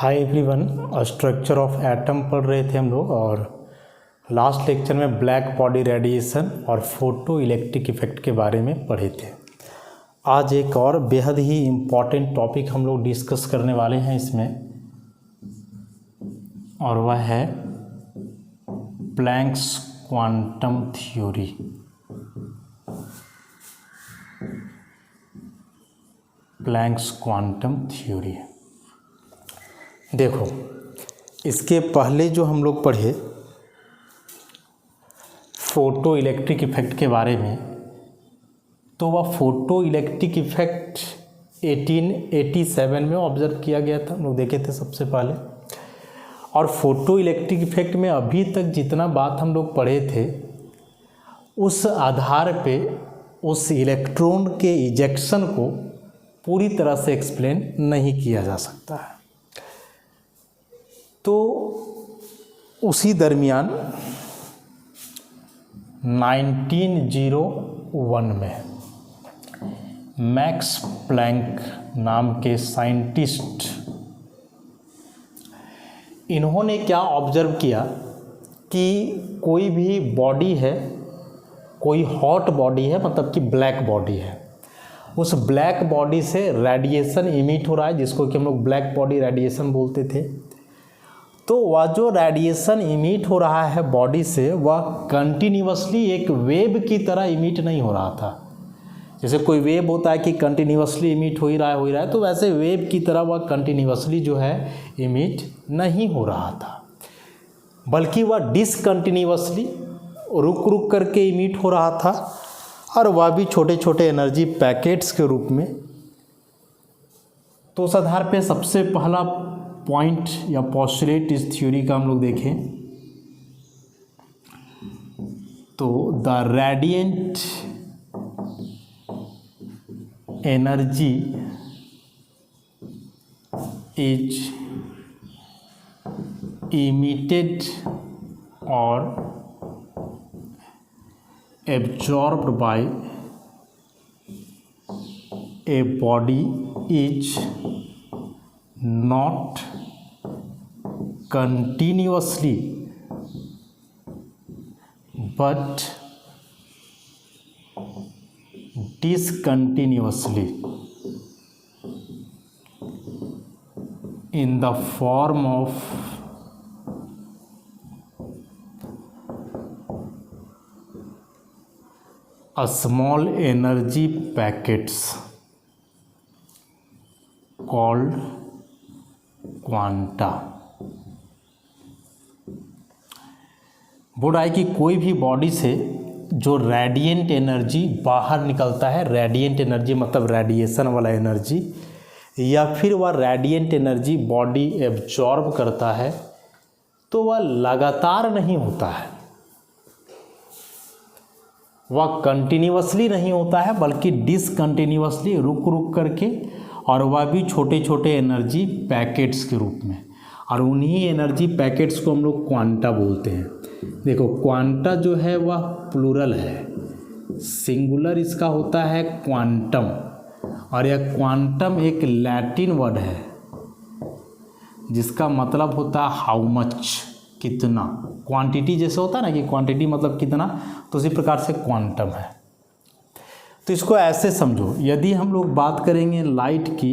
Hi everyone, structure of atom पढ़ रहे थे हम लोग और लास्ट लेक्चर में ब्लैक बॉडी रेडिएशन और फोटो इलेक्ट्रिक इफेक्ट के बारे में पढ़े थे। आज एक और बेहद ही इम्पॉर्टेंट टॉपिक हम लोग डिस्कस करने वाले हैं इसमें, और वह है Planck's quantum theory. Planck's quantum theory. देखो, इसके पहले जो हम लोग पढ़े फोटो इलेक्ट्रिक इफेक्ट के बारे में, तो वह फोटो इलेक्ट्रिक इफेक्ट 1887 में ऑब्जर्व किया गया था, हम लोग देखे थे सबसे पहले। और फोटो इलेक्ट्रिक इफेक्ट में अभी तक जितना बात हम लोग पढ़े थे, उस आधार पे उस इलेक्ट्रॉन के इजेक्शन को पूरी तरह से एक्सप्लेन नहीं किया जा सकता है। तो उसी दरमियान 1901 में मैक्स प्लैंक नाम के साइंटिस्ट, इन्होंने क्या ऑब्जर्व किया कि कोई भी बॉडी है, कोई हॉट बॉडी है, मतलब कि ब्लैक बॉडी है, उस ब्लैक बॉडी से रेडिएशन इमिट हो रहा है, जिसको कि हम लोग ब्लैक बॉडी रेडिएशन बोलते थे। तो वह जो रेडिएशन इमिट हो रहा है बॉडी से, वह कंटिन्यूअसली एक वेव की तरह इमिट नहीं हो रहा था। जैसे कोई वेव होता है कि कंटिन्यूअसली इमिट हो ही रहा है, तो वैसे वेव की तरह वह कंटिन्यूअसली जो है इमिट नहीं हो रहा था, बल्कि वह डिसकंटिन्यूअसली रुक रुक करके इमिट हो रहा था, और वह भी छोटे छोटे एनर्जी पैकेट्स के रूप में। तो उस आधार पे सबसे पहला पॉइंट या पोस्टुलेट इस थ्योरी का हम लोग देखें तो the radiant energy is emitted और absorbed by a body is not continuously but discontinuously in the form of a small energy packets called quanta. बोल रहा है कि कोई भी बॉडी से जो रेडिएंट एनर्जी बाहर निकलता है, रेडिएंट एनर्जी मतलब रेडिएशन वाला एनर्जी, या फिर वह रेडिएंट एनर्जी बॉडी एब्जॉर्ब करता है, तो वह लगातार नहीं होता है, वह कंटिन्यूअसली नहीं होता है, बल्कि डिसकंटिन्यूअसली रुक रुक करके, और वह भी छोटे छोटे एनर्जी पैकेट्स के रूप में। और उन्हीं एनर्जी पैकेट्स को हम लोग क्वांटा बोलते हैं। देखो, क्वांटा जो है वह प्लूरल है, सिंगुलर इसका होता है क्वांटम, और यह क्वांटम एक लैटिन वर्ड है जिसका मतलब होता है हाउ मच, कितना। क्वांटिटी जैसे होता है ना कि क्वांटिटी मतलब कितना, तो उसी प्रकार से क्वांटम है। तो इसको ऐसे समझो, यदि हम लोग बात करेंगे लाइट की,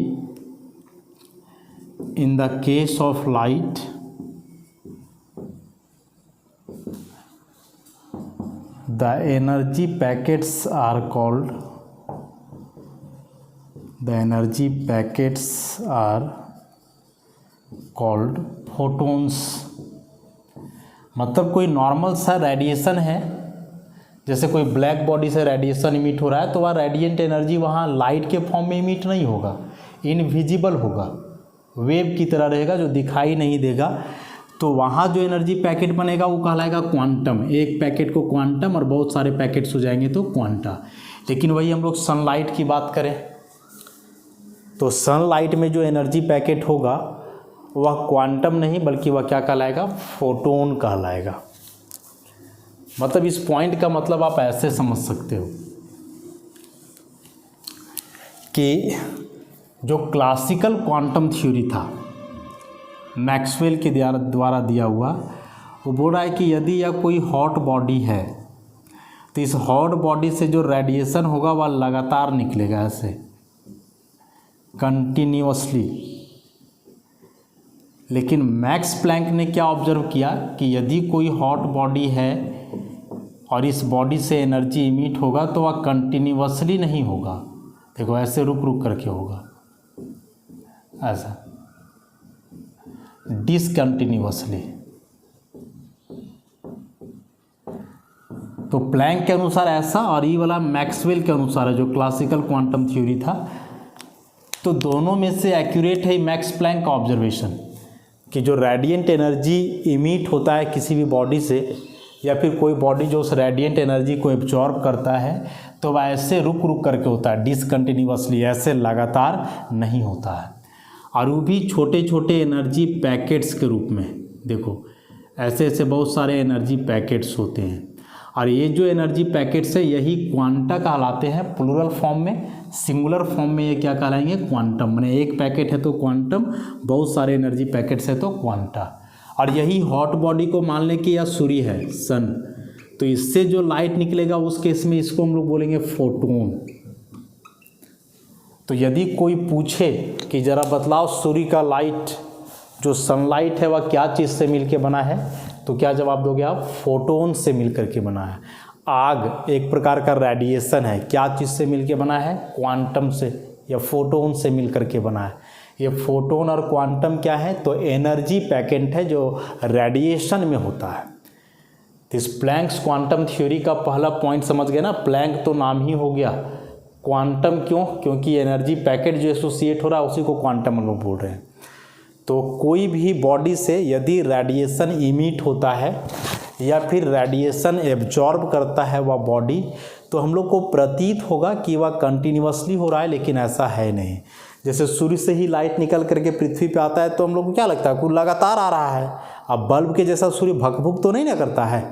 in the case of light the energy packets are called photons. मतलब कोई नॉर्मल सा रेडिएशन है, जैसे कोई ब्लैक बॉडी से रेडिएशन इमिट हो रहा है, तो वह रेडिएंट एनर्जी वहाँ लाइट के फॉर्म में इमिट नहीं होगा, इनविजिबल होगा, वेव की तरह रहेगा जो दिखाई नहीं देगा। तो वहाँ जो एनर्जी पैकेट बनेगा वो कहलाएगा क्वांटम। एक पैकेट को क्वांटम और बहुत सारे पैकेट्स हो जाएंगे तो क्वांटा। लेकिन वही हम लोग सनलाइट की बात करें तो सनलाइट में जो एनर्जी पैकेट होगा वह क्वांटम नहीं, बल्कि वह क्या कहलाएगा, फोटोन कहलाएगा। मतलब इस पॉइंट का मतलब आप ऐसे समझ सकते हो कि जो क्लासिकल क्वांटम थ्योरी था मैक्सवेल के द्वारा दिया हुआ। वो बोल रहा है कि यदि यह कोई हॉट बॉडी है तो इस हॉट बॉडी से जो रेडिएशन होगा वह लगातार निकलेगा, ऐसे कंटिन्यूअसली। लेकिन मैक्स प्लैंक ने क्या ऑब्जर्व किया कि यदि कोई हॉट बॉडी है और इस बॉडी से एनर्जी इमिट होगा तो वह कंटिन्यूअसली नहीं होगा, देखो ऐसे रुक रुक करके होगा, ऐसा डिसकंटिन्यूअसली। तो प्लैंक के अनुसार ऐसा, और ये वाला मैक्सवेल के अनुसार है जो क्लासिकल क्वांटम थ्योरी था। तो दोनों में से एक्यूरेट है मैक्स प्लैंक का ऑब्जर्वेशन कि जो रेडिएंट एनर्जी इमिट होता है किसी भी बॉडी से, या फिर कोई बॉडी जो उस रेडिएंट एनर्जी को एब्जॉर्ब करता है, तो वह ऐसे रुक रुक करके होता है, डिसकंटिन्यूअसली, ऐसे लगातार नहीं होता है। और वो भी छोटे छोटे एनर्जी पैकेट्स के रूप में। देखो ऐसे ऐसे बहुत सारे एनर्जी पैकेट्स होते हैं, और ये जो एनर्जी पैकेट्स है यही क्वांटा कहलाते हैं प्लूरल फॉर्म में। सिंगुलर फॉर्म में ये क्या कहलाएंगे? क्वांटम। माने एक पैकेट है तो क्वांटम, बहुत सारे एनर्जी पैकेट्स है तो क्वांटा। और यही हॉट बॉडी को मान लें कि यह सूर्य है, सन, तो इससे जो लाइट निकलेगा उस केस में इसको हम लोग बोलेंगे फोटोन। तो यदि कोई पूछे कि ज़रा बतलाओ सूर्य का लाइट जो सनलाइट है वह क्या चीज़ से मिलके बना है, तो क्या जवाब दोगे आप? फोटोन से मिलकर के बना है। आग एक प्रकार का रेडिएशन है, क्या चीज़ से मिलके बना है? क्वांटम से या फोटोन से मिलकर के बना है। ये फोटोन और क्वांटम क्या है? तो एनर्जी पैकेट है जो रेडिएशन में होता है। तो इस प्लैंक्स क्वांटम थ्योरी का पहला पॉइंट समझ गए ना, प्लैंक तो नाम ही हो गया। क्वांटम क्यों? क्योंकि एनर्जी पैकेट जो एसोसिएट हो रहा है उसी को क्वांटम हम लोग बोल रहे हैं। तो कोई भी बॉडी से यदि रेडिएशन इमिट होता है या फिर रेडिएशन एब्जॉर्ब करता है वह बॉडी, तो हम लोग को प्रतीत होगा कि वह कंटिन्यूअसली हो रहा है, लेकिन ऐसा है नहीं। जैसे सूर्य से ही लाइट निकल करके पृथ्वी पे आता है तो हम लोग को क्या लगता है? कुछ लगातार आ रहा है। अब बल्ब के जैसा सूर्य भक भुक तो नहीं ना करता है,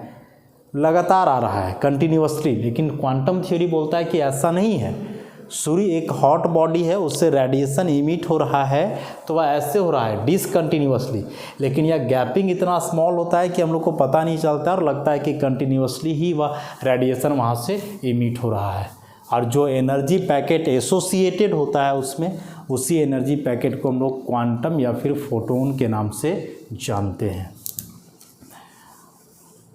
लगातार आ रहा है कंटिन्यूअसली। लेकिन क्वांटम थ्योरी बोलता है कि ऐसा नहीं है। सूर्य एक हॉट बॉडी है, उससे रेडिएशन इमिट हो रहा है तो वह ऐसे हो रहा है डिसकंटिन्यूअसली, लेकिन यह गैपिंग इतना स्मॉल होता है कि हम लोग को पता नहीं चलता और लगता है कि कंटिन्यूअसली ही वह रेडिएशन वहाँ से इमिट हो रहा है। और जो एनर्जी पैकेट एसोसिएटेड होता है उसमें, उसी एनर्जी पैकेट को हम लोग क्वांटम या फिर फोटोन के नाम से जानते हैं।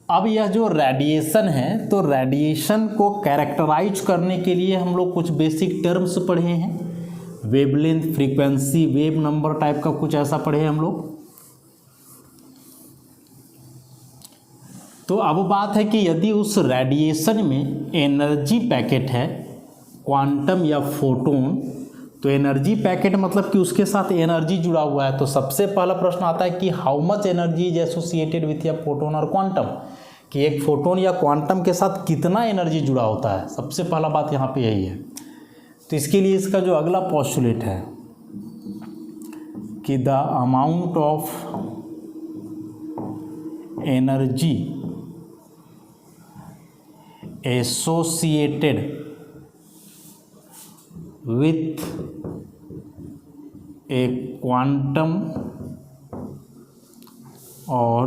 अब यह जो रेडिएशन है, तो रेडिएशन को कैरेक्टराइज करने के लिए हम लोग कुछ बेसिक टर्म्स पढ़े हैं। Wavelength, frequency, wave number type का कुछ ऐसा पढ़े हैं हम लोग। तो अब बात है कि यदि उस रेडिएशन में एनर्जी पैकेट है, क्वांटम या फोटोन, तो एनर्जी पैकेट मतलब कि उसके साथ एनर्जी जुड़ा हुआ है। तो सबसे पहला प्रश्न आता है कि how much energy is associated with या फोटोन और क्वांटम, कि एक फोटोन या क्वांटम के साथ कितना एनर्जी जुड़ा होता है। सबसे पहला बात यहाँ पे यही है। तो इसके लिए इसका जो अगला पोस्टुलेट है कि the amount of energy associated with a quantum or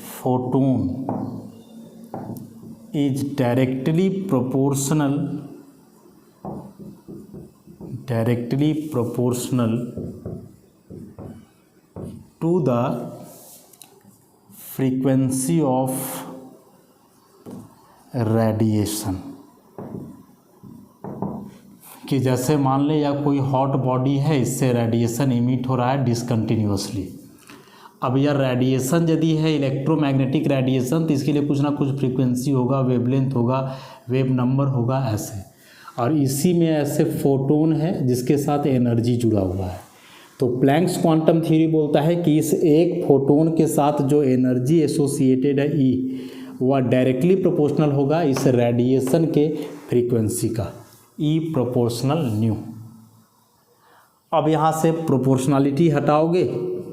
photon is directly proportional to the frequency of radiation। कि जैसे मान ले या कोई हॉट बॉडी है, इससे रेडिएशन इमिट हो रहा है डिसकंटिन्यूअसली। अब यह रेडिएशन यदि है इलेक्ट्रोमैग्नेटिक रेडिएशन, तो इसके लिए कुछ ना कुछ फ्रीक्वेंसी होगा, वेवलेंथ होगा, वेव नंबर होगा, ऐसे। और इसी में ऐसे फोटोन है जिसके साथ एनर्जी जुड़ा हुआ है। तो प्लैंक्स क्वांटम थ्योरी बोलता है कि इस एक फोटोन के साथ जो एनर्जी एसोसिएटेड है ई, वह डायरेक्टली प्रोपोर्शनल होगा इस रेडिएशन के फ्रीक्वेंसी का, ई प्रोपोर्शनल न्यू। अब यहाँ से प्रोपोर्शनलिटी हटाओगे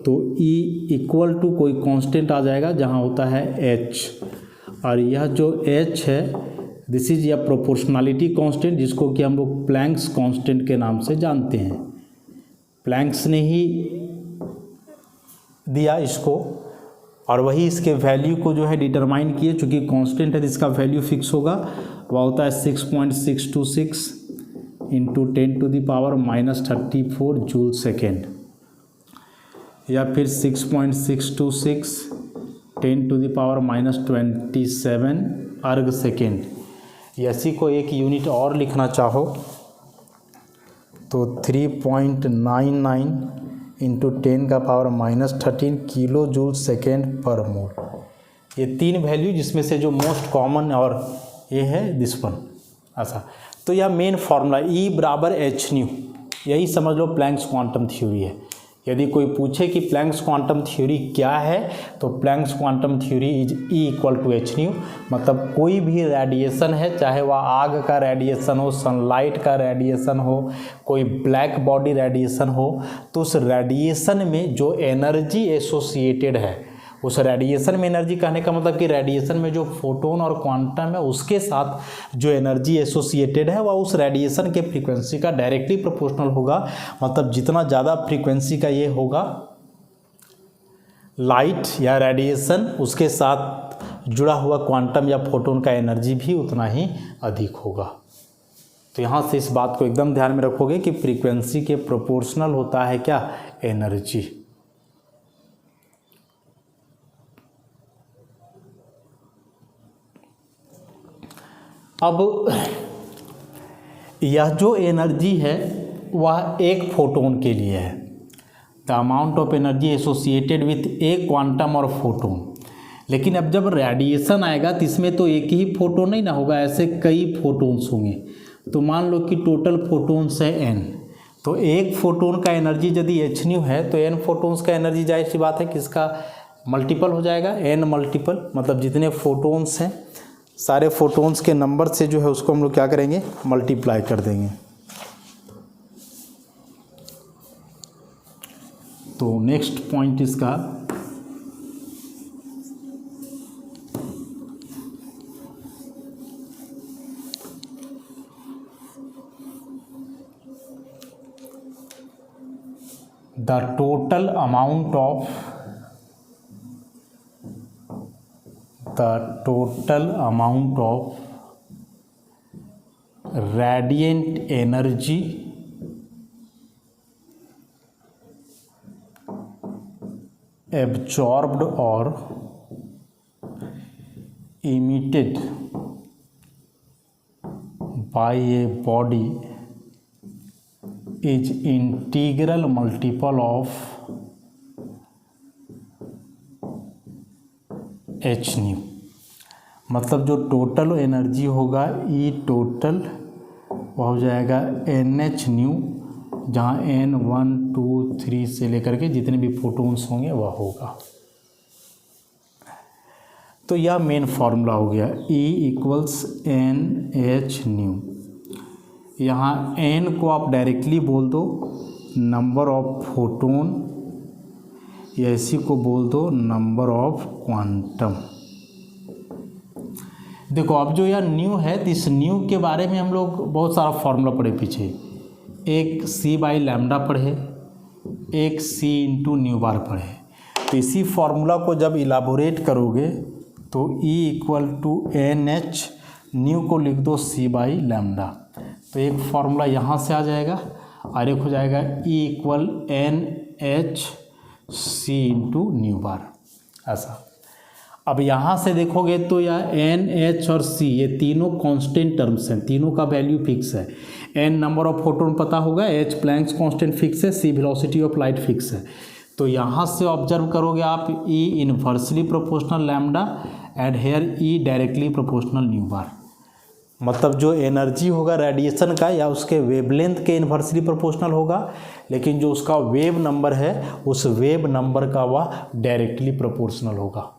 तो ई इक्वल टू कोई कांस्टेंट आ जाएगा जहाँ होता है एच, और यह जो एच है दिस इज या प्रोपोर्शनलिटी कांस्टेंट, जिसको कि हम लोग प्लैंक्स कांस्टेंट के नाम से जानते हैं। प्लैंक्स ने ही दिया इसको, और वही इसके वैल्यू को जो है डिटरमाइन किए, चूँकि कांस्टेंट है तो इसका वैल्यू फिक्स होगा, वह होता है 6.626 इंटू 10⁻⁻34 जूल सेकेंड, या फिर 6.626 10⁻⁻27 अर्ग सेकेंड। इसी को एक यूनिट और लिखना चाहो तो 3.99 इंटू 10⁻⁻13 किलो जूल सेकेंड पर मोल। ये तीन वैल्यू जिसमें से जो मोस्ट कॉमन और ये है दिस वन। ऐसा तो यह मेन फार्मूला E बराबर एच न्यू, यही समझ लो प्लैंक्स क्वांटम थ्योरी है। यदि कोई पूछे कि प्लैंक्स क्वांटम थ्योरी क्या है, तो Planck's quantum theory is E equal to H nu. मतलब कोई भी रेडिएशन है, चाहे वह आग का रेडिएशन हो, सनलाइट का रेडिएशन हो, कोई ब्लैक बॉडी रेडिएशन हो, तो उस रेडिएशन में जो एनर्जी एसोसिएटेड है, उस रेडिएशन में एनर्जी कहने का मतलब कि रेडिएशन में जो फोटोन और क्वांटम है उसके साथ जो एनर्जी एसोसिएटेड है वह उस रेडिएशन के फ्रीक्वेंसी का डायरेक्टली प्रोपोर्शनल होगा। मतलब जितना ज़्यादा फ्रीक्वेंसी का ये होगा लाइट या रेडिएशन, उसके साथ जुड़ा हुआ क्वांटम या फोटोन का एनर्जी भी उतना ही अधिक होगा। तो यहाँ से इस बात को एकदम ध्यान में रखोगे कि फ्रीक्वेंसी के प्रोपोर्शनल होता है क्या, एनर्जी। अब यह जो एनर्जी है वह एक फोटोन के लिए है, the amount of energy associated with A quantum और फोटोन। लेकिन अब जब रेडिएशन आएगा तो इसमें तो एक ही फोटोन नहीं ना होगा, ऐसे कई फोटोन्स होंगे। तो मान लो कि टोटल फोटोन्स है n, तो एक फोटोन का एनर्जी यदि एच न्यू है तो n फोटोन्स का एनर्जी जाहिर सी बात है किसका मल्टीपल हो जाएगा, n मल्टीपल। मतलब जितने फोटोन्स हैं सारे फोटोन्स के नंबर से जो है उसको हम लोग क्या करेंगे, मल्टीप्लाई कर देंगे। तो नेक्स्ट पॉइंट इसका the total amount of radiant energy absorbed or emitted by a body is integral multiple of H nu. मतलब जो टोटल एनर्जी होगा ई टोटल वह हो जाएगा एन एच न्यू, जहाँ n 1 2 3 से लेकर के जितने भी फोटोन्स होंगे वह होगा। तो यह मेन फार्मूला हो गया, E equals N H nu. यहाँ n को आप डायरेक्टली बोल दो नंबर ऑफ फोटोन, या इसी को बोल दो नंबर ऑफ क्वांटम। देखो अब जो यह न्यू है तो इस न्यू के बारे में हम लोग बहुत सारा फार्मूला पढ़े पीछे, एक c बाई लैम्डा पढ़े, एक c इंटू न्यू बार पढ़े। तो इसी फार्मूला को जब इलाबोरेट करोगे तो E equal to N H, nu को लिख दो c बाई लैम्डा। तो एक फार्मूला यहाँ से आ जाएगा और एक हो जाएगा E equal N H c into nu bar. ऐसा अब यहाँ से देखोगे तो यह n h और c ये तीनों कांस्टेंट टर्म्स हैं, तीनों का वैल्यू फिक्स है। n नंबर ऑफ फोटोन पता होगा, h प्लैंक्स कांस्टेंट फिक्स है, c velocity of light fix है। तो यहाँ से ऑब्जर्व करोगे आप E inversely proportional lambda and here E directly proportional nu bar. मतलब जो एनर्जी होगा रेडिएशन का या उसके वेवलेंथ के इन्वर्सली प्रोपोर्शनल होगा, लेकिन जो उसका वेव नंबर है उस वेव नंबर का वह डायरेक्टली प्रोपोर्शनल होगा।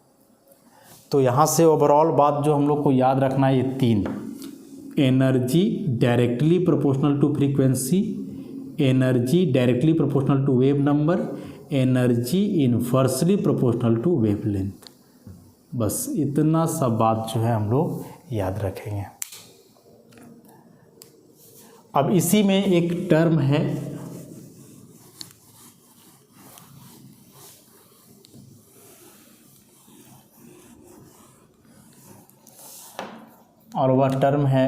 तो यहाँ से ओवरऑल बात जो हम लोग को याद रखना है ये तीन, energy directly proportional to frequency, energy directly proportional to wave number, energy inversely proportional to wavelength. बस इतना सब बात जो है हम लोग याद रखेंगे। अब इसी में एक टर्म है और वह टर्म है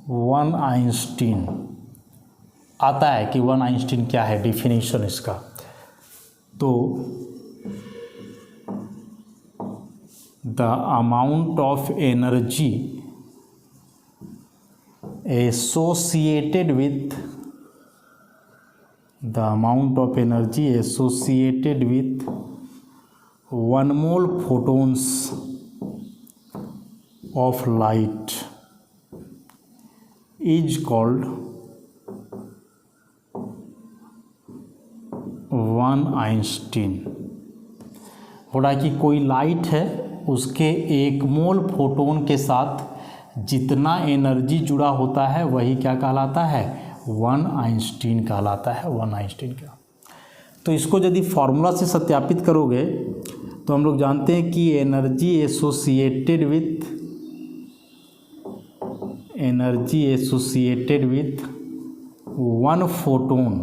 1 आइंस्टीन। आता है कि 1 आइंस्टीन क्या है, डिफिनीशन इसका। तो the amount of energy associated with one mole photons of light is called 1 Einstein. बोला कि कोई लाइट है, उसके 1 मोल फोटोन के साथ जितना एनर्जी जुड़ा होता है वही क्या कहलाता है, 1 आइंस्टीन कहलाता है, 1 आइंस्टीन का। तो इसको यदि फार्मूला से सत्यापित करोगे तो हम लोग जानते हैं कि एनर्जी एसोसिएटेड विथ 1 फोटोन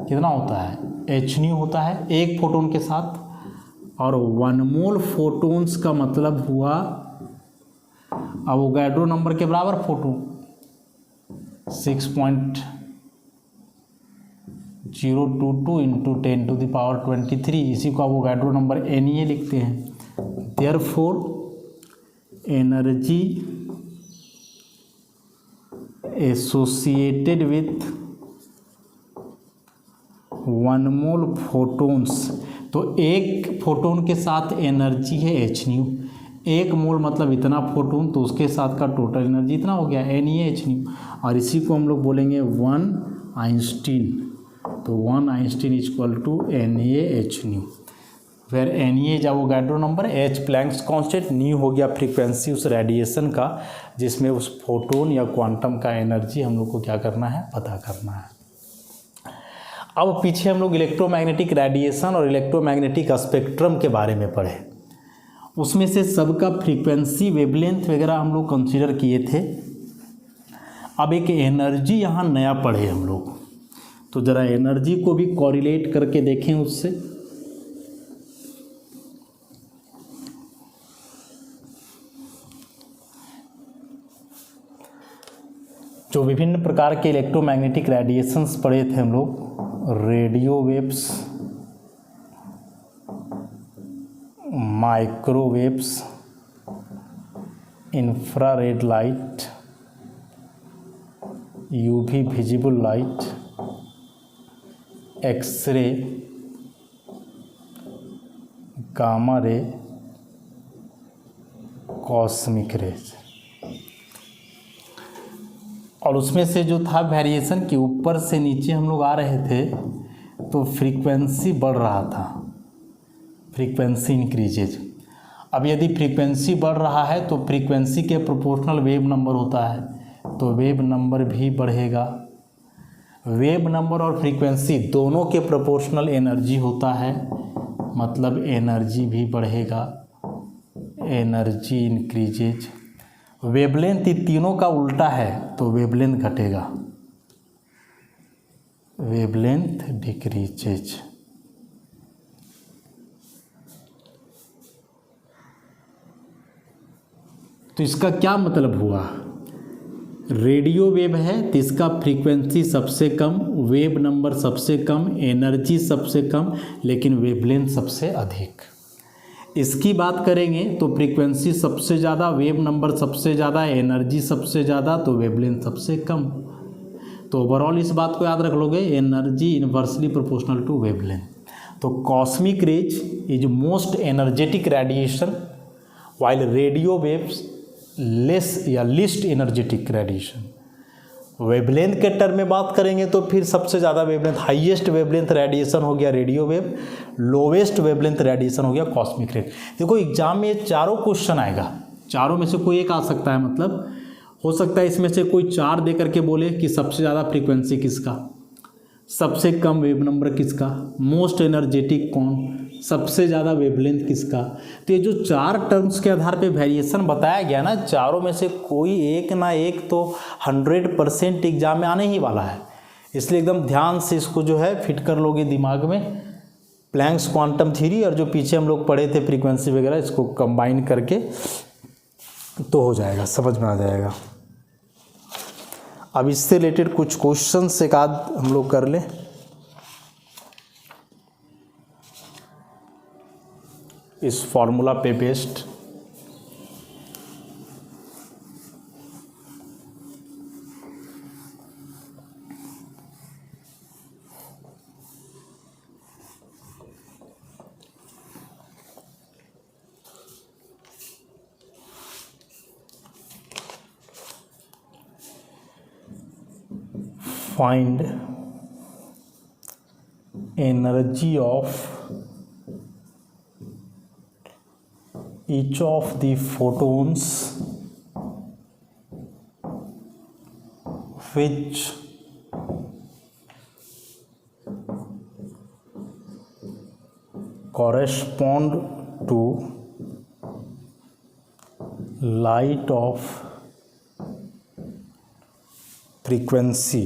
कितना होता है, h होता है 1 फोटोन के साथ। और 1 मोल फोटोन्स का मतलब हुआ अवोगाड्रो नंबर के बराबर फोटोन, 6.022 इंटू 10⁻23, इसी को अवोगाड्रो नंबर Na लिखते हैं। Therefore energy associated with 1 mole photons, तो 1 फोटोन के साथ एनर्जी है h, 1 मोल मतलब इतना फोटोन, तो उसके साथ का टोटल एनर्जी इतना हो गया NaH, और इसी को हम लोग बोलेंगे 1 आइंस्टीन। तो 1 Einstein is equal to NaH, where Na is Avogadro number, H Planck's constant, nu हो गया फ्रीक्वेंसी उस रेडिएशन का जिसमें उस फोटोन या क्वांटम का एनर्जी हम लोग को क्या करना है, पता करना है। अब पीछे हम लोग इलेक्ट्रोमैग्नेटिक रेडिएशन और इलेक्ट्रोमैग्नेटिक स्पेक्ट्रम के बारे में पढ़े, उसमें से सबका फ्रीक्वेंसी वेवलेंथ वगैरह हम लोग कंसीडर किए थे। अब एक एनर्जी यहाँ नया पढ़े हम लोग, तो ज़रा एनर्जी को भी कोरिलेट करके देखें उससे। जो विभिन्न प्रकार के इलेक्ट्रोमैग्नेटिक रेडिएशंस पढ़े थे हम लोग, radio waves, microwaves, infrared light, UV visible light, X ray, gamma ray, cosmic rays. और उसमें से जो था वेरिएशन कि ऊपर से नीचे हम लोग आ रहे थे तो फ्रीक्वेंसी बढ़ रहा था, फ्रीक्वेंसी इंक्रीजेज। अब यदि फ्रीक्वेंसी बढ़ रहा है तो फ्रीक्वेंसी के प्रोपोर्शनल वेव नंबर होता है, तो वेव नंबर भी बढ़ेगा। वेव नंबर और फ्रीक्वेंसी दोनों के प्रोपोर्शनल एनर्जी होता है, मतलब एनर्जी भी बढ़ेगा, एनर्जी इंक्रीजेज। वेवलेंथ तीनों का उल्टा है तो वेवलेंथ घटेगा, वेवलेंथ डिक्रीजेज। तो इसका क्या मतलब हुआ, रेडियो वेव है तो इसका फ्रीक्वेंसी सबसे कम, वेव नंबर सबसे कम, एनर्जी सबसे कम, लेकिन वेवलेंथ सबसे अधिक। इसकी बात करेंगे तो फ्रीक्वेंसी सबसे ज़्यादा, वेव नंबर सबसे ज़्यादा, एनर्जी सबसे ज़्यादा, तो वेवलेंथ सबसे कम। तो ओवरऑल इस बात को याद रख लोगे, energy inversely proportional to wavelength. तो cosmic rays is most energetic radiation while radio waves less या लिस्ट एनर्जेटिक रेडिएशन। वेवलेंथ के टर्म में बात करेंगे तो फिर सबसे ज़्यादा वेवलेंथ, हाईएस्ट वेवलेंथ रेडिएशन हो गया radio wave, lowest wavelength radiation हो गया कॉस्मिक रेज। देखो एग्जाम में ये चारों क्वेश्चन आएगा, चारों में से कोई एक आ सकता है, मतलब हो सकता है इसमें से कोई 4 दे करके बोले कि सबसे ज़्यादा फ्रीक्वेंसी किसका, सबसे कम वेव नंबर किसका, मोस्ट एनर्जेटिक कौन, सबसे ज़्यादा वेवलेंथ किसका। तो ये जो 4 टर्म्स के आधार पे वेरिएशन बताया गया ना, चारों में से कोई एक ना एक तो 100% एग्जाम में आने ही वाला है, इसलिए एकदम ध्यान से इसको जो है फिट कर लोगे दिमाग में, प्लैंक्स क्वांटम थ्योरी और जो पीछे हम लोग पढ़े थे फ्रीक्वेंसी वगैरह, इसको कंबाइन करके तो हो जाएगा, समझ में आ जाएगा। अब इससे रिलेटेड कुछ क्वेश्चंस एक आध हम लोग कर लें। इस फॉर्मूला पे based find energy of each of the photons which correspond to light of frequency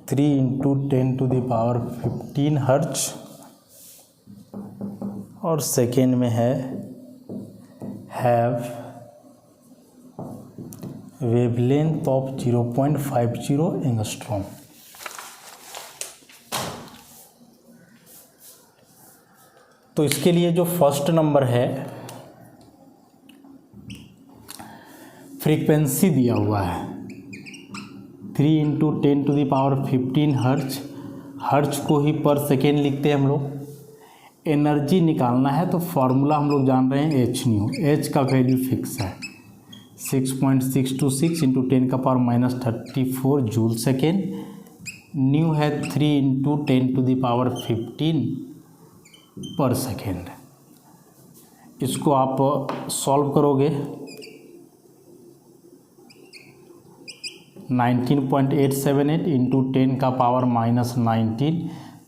3 into 10 to the power 15 hertz, और सेकेंड में है हैव वेवलेंथ ऑफ 0.50 एंगस्ट्रॉम। तो इसके लिए जो फर्स्ट नंबर है फ्रीक्वेंसी दिया हुआ है 3 into 10 to the power 15 hertz, hertz को ही पर सेकेंड लिखते हैं हम लोग। एनर्जी निकालना है तो फॉर्मूला हम लोग जान रहे हैं एच न्यू, एच का वैल्यू फिक्स है 6.626 इंटू 10 का power minus 34 joule second, new है 3 into 10 to the power 15 पर सेकेंड। इसको आप सॉल्व करोगे 19.878 इंटू 10 का पावर माइनस 19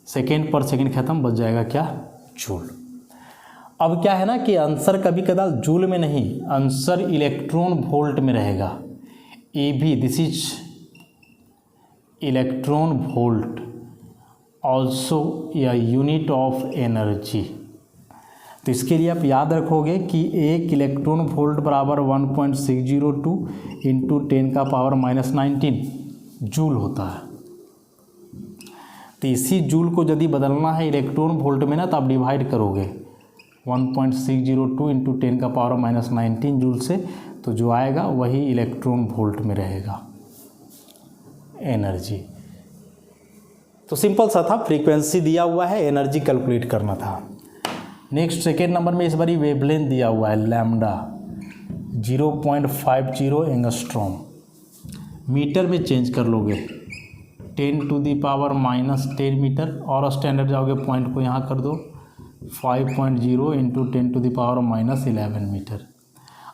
सेकेंड पर सेकेंड खत्म, बच जाएगा क्या, जूल। अब क्या है ना कि आंसर कभी कदार जूल में नहीं, आंसर इलेक्ट्रॉन वोल्ट में रहेगा। ए भी this is electron volt also या यूनिट ऑफ एनर्जी। तो इसके लिए आप याद रखोगे कि एक इलेक्ट्रॉन वोल्ट बराबर 1.602 इंटू 10 का पावर माइनस 19 जूल होता है। तो इसी जूल को यदि बदलना है इलेक्ट्रॉन वोल्ट में ना, तो आप डिवाइड करोगे 1.602 इंटू 10 का पावर माइनस 19 जूल से, तो जो आएगा वही इलेक्ट्रॉन वोल्ट में रहेगा एनर्जी। तो सिंपल सा था, फ्रीक्वेंसी दिया हुआ है, एनर्जी कैलकुलेट करना था। नेक्स्ट सेकेंड नंबर में इस बारी वेवलेंथ दिया हुआ है लैम्डा 0.50 एंगस्ट्रॉम, मीटर में चेंज कर लोगे 10 to the power minus 10 metre, और स्टैंडर्ड जाओगे पॉइंट को यहाँ कर दो 5.0 into 10 to the power minus 11 metre.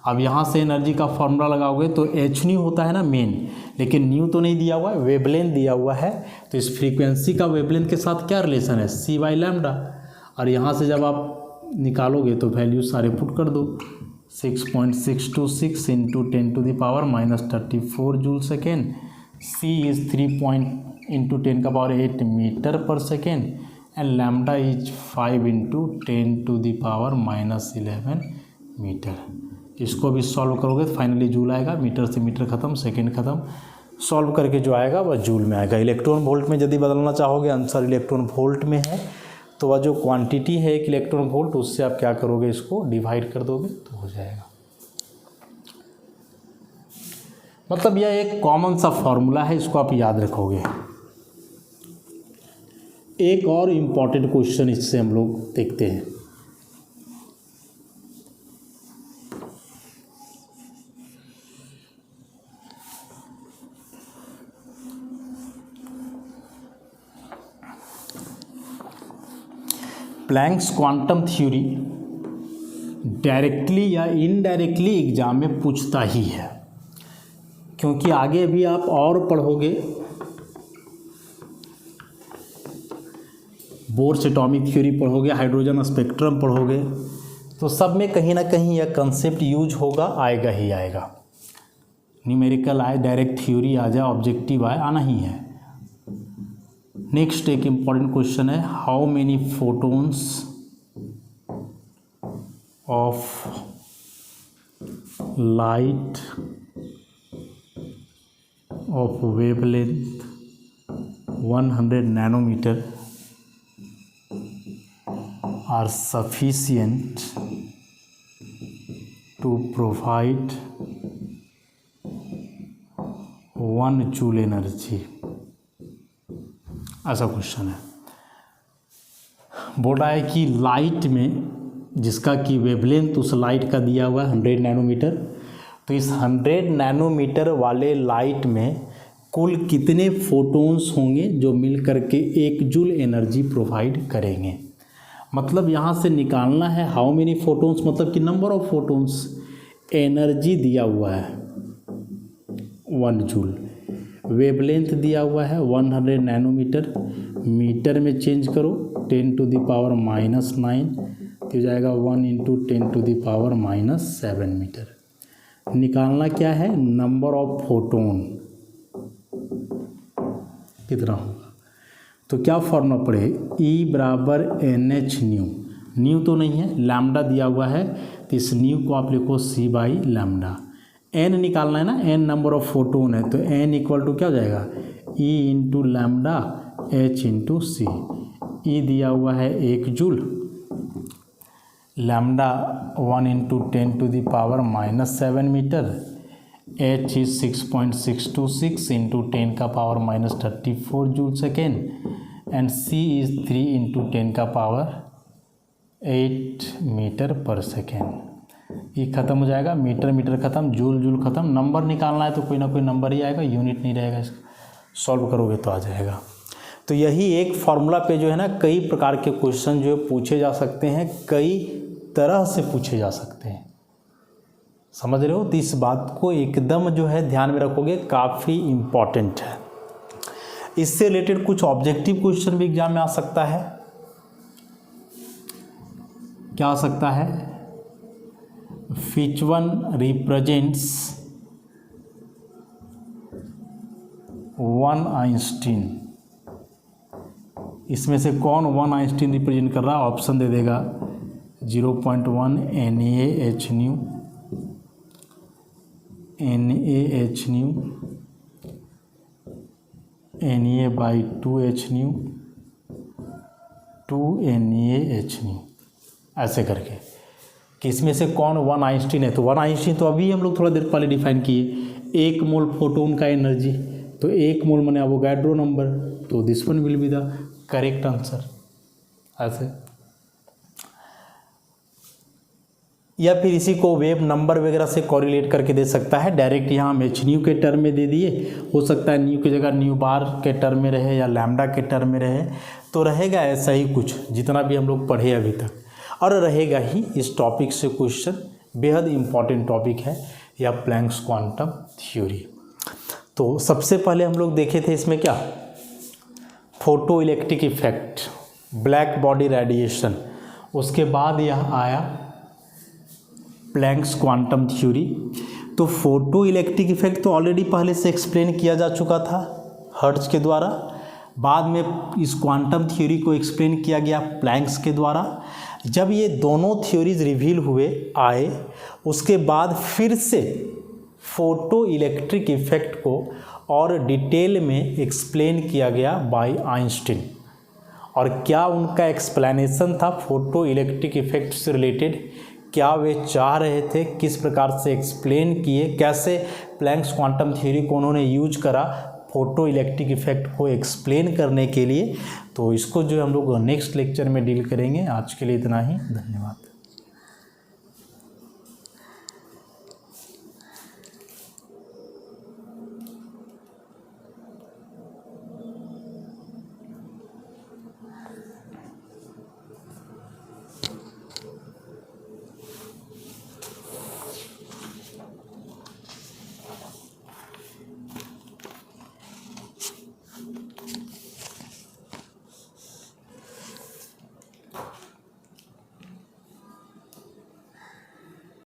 अब यहाँ से एनर्जी का फॉर्मूला लगाओगे तो एच न्यू होता है ना मेन, लेकिन न्यू तो नहीं दिया हुआ है, वेवलेंथ दिया हुआ है। तो इस फ्रीक्वेंसी का वेवलेंथ के साथ क्या रिलेशन है, सी बाई लैम्डा। और यहाँ से जब आप निकालोगे तो वैल्यू सारे पुट कर दो 6.626 into 10 to the power minus 34 joule second, C is 3 into 10 का पावर 8 मीटर पर second, and lambda is 5 into 10 to the power minus 11 metre. इसको भी सॉल्व करोगे तो फाइनली जूल आएगा, मीटर से मीटर खत्म, सेकेंड खत्म, सॉल्व करके जो आएगा वह जूल में आएगा। इलेक्ट्रॉन वोल्ट में यदि बदलना चाहोगे, आंसर इलेक्ट्रॉन वोल्ट में है, तो वह जो क्वांटिटी है एक इलेक्ट्रॉन वोल्ट, उससे आप क्या करोगे, इसको डिवाइड कर दोगे तो हो जाएगा। मतलब यह एक कॉमन सा फॉर्मूला है, इसको आप याद रखोगे। एक और इम्पॉर्टेंट क्वेश्चन इससे हम लोग देखते हैं। प्लैंक्स क्वांटम थ्योरी डायरेक्टली या इनडायरेक्टली एग्जाम में पूछता ही है, क्योंकि आगे भी आप और पढ़ोगे, बोर्स एटॉमिक थ्योरी पढ़ोगे, हाइड्रोजन स्पेक्ट्रम पढ़ोगे, तो सब में कहीं ना कहीं यह कंसेप्ट यूज होगा, आएगा ही आएगा। न्यूमेरिकल आए, डायरेक्ट थ्योरी आ जाए, ऑब्जेक्टिव आए, आना ही है। नेक्स्ट एक इम्पॉर्टेंट क्वेश्चन है, how many photons of light of wavelength 100 nanometer are sufficient to provide 1 joule energy। ऐसा क्वेश्चन है, बोल रहा है कि लाइट में जिसका कि वेवलेंथ उस लाइट का दिया हुआ है 100 नैनोमीटर, तो इस 100 नैनोमीटर वाले लाइट में कुल कितने फोटोन्स होंगे जो मिल करके 1 जूल एनर्जी प्रोवाइड करेंगे। मतलब यहाँ से निकालना है हाउ मेनी फोटोन्स, मतलब कि नंबर ऑफ फोटोन्स, एनर्जी दिया हुआ है 1 जूल, वेवलेंथ दिया हुआ है 100 नैनोमीटर, मीटर में चेंज करो 10 to the power -9 तो जाएगा 1 × 10 to the power -7 मीटर। निकालना क्या है, नंबर ऑफ फोटोन कितना होगा, तो क्या फॉर्मूला पड़े, E बराबर NH न्यू, न्यू तो नहीं है, लैम्डा दिया हुआ है, तो इस न्यू को आप लिखो C/λ। n निकालना है ना, n नंबर ऑफ फोटोन है, तो n इक्वल टू क्या हो जाएगा, E × λ H × C। E दिया हुआ है 1 joule, lambda 1 × 10 to the power -7 metre, H is 6.626 × 10 का power -34 joule second and C is 3 × 10 का पावर 8 मीटर पर सेकेंड। ये ख़त्म हो जाएगा, मीटर मीटर ख़त्म, जूल जूल ख़त्म। नंबर निकालना है तो कोई ना कोई नंबर ही आएगा, यूनिट नहीं रहेगा, इसका सॉल्व करोगे तो आ जाएगा। तो यही एक फार्मूला पे जो है ना कई प्रकार के क्वेश्चन जो है पूछे जा सकते हैं, कई तरह से पूछे जा सकते हैं, समझ रहे हो। तो इस बात को एकदम जो है ध्यान में रखोगे, काफ़ी इम्पॉर्टेंट है। इससे रिलेटेड कुछ ऑब्जेक्टिव क्वेश्चन भी एग्जाम में आ सकता है। क्या आ सकता है, which one represents 1 आइंस्टीन, इसमें से कौन 1 आइंस्टीन रिप्रेजेंट कर रहा है, ऑप्शन दे देगा 0.1 NaH new, NaH new, Na/2H new, 2 NaH new, ऐसे करके कि इसमें से कौन 1 आइंस्टीन है। तो 1 आइंस्टीन तो अभी हम लोग थोड़ा देर पहले डिफाइन किए, 1 मोल फोटोन का एनर्जी, तो 1 मोल माने एवोगाड्रो नंबर, तो this one will be the correct answer. ऐसे या फिर इसी को वेव नंबर वगैरह से कोरिलेट करके दे सकता है, डायरेक्ट यहाँ हम एच न्यू के टर्म में दे दिए, हो सकता है न्यू की जगह न्यू बार के टर्म में रहे या लैम्डा के टर्म में रहे, तो रहेगा ऐसा ही कुछ जितना भी हम लोग पढ़े अभी तक, और रहेगा ही। इस टॉपिक से क्वेश्चन बेहद इम्पॉर्टेंट टॉपिक है, या प्लैंक्स क्वांटम थ्योरी। तो सबसे पहले हम लोग देखे थे इसमें क्या, photo electric effect, black body radiation, उसके बाद यह आया प्लैंक्स क्वांटम थ्योरी। तो फोटो इलेक्ट्रिक इफेक्ट तो ऑलरेडी पहले से एक्सप्लेन किया जा चुका था हर्ट्ज के द्वारा, बाद में इस क्वांटम थ्योरी को एक्सप्लेन किया गया प्लैंक्स के द्वारा। जब ये दोनों थ्योरीज रिवील हुए आए, उसके बाद फिर से फोटो इलेक्ट्रिक इफेक्ट को और डिटेल में एक्सप्लेन किया गया बाय आइंस्टीन। और क्या उनका एक्सप्लेनेशन था फोटो इलेक्ट्रिक इफेक्ट से रिलेटेड, क्या वे चाह रहे थे, किस प्रकार से एक्सप्लेन किए, कैसे प्लैंक्स क्वांटम थ्योरी को उन्होंने यूज करा फोटो इलेक्ट्रिक इफेक्ट को एक्सप्लेन करने के लिए। तो इसको जो हम लोग नेक्स्ट लेक्चर में डील करेंगे। आज के लिए इतना ही, धन्यवाद।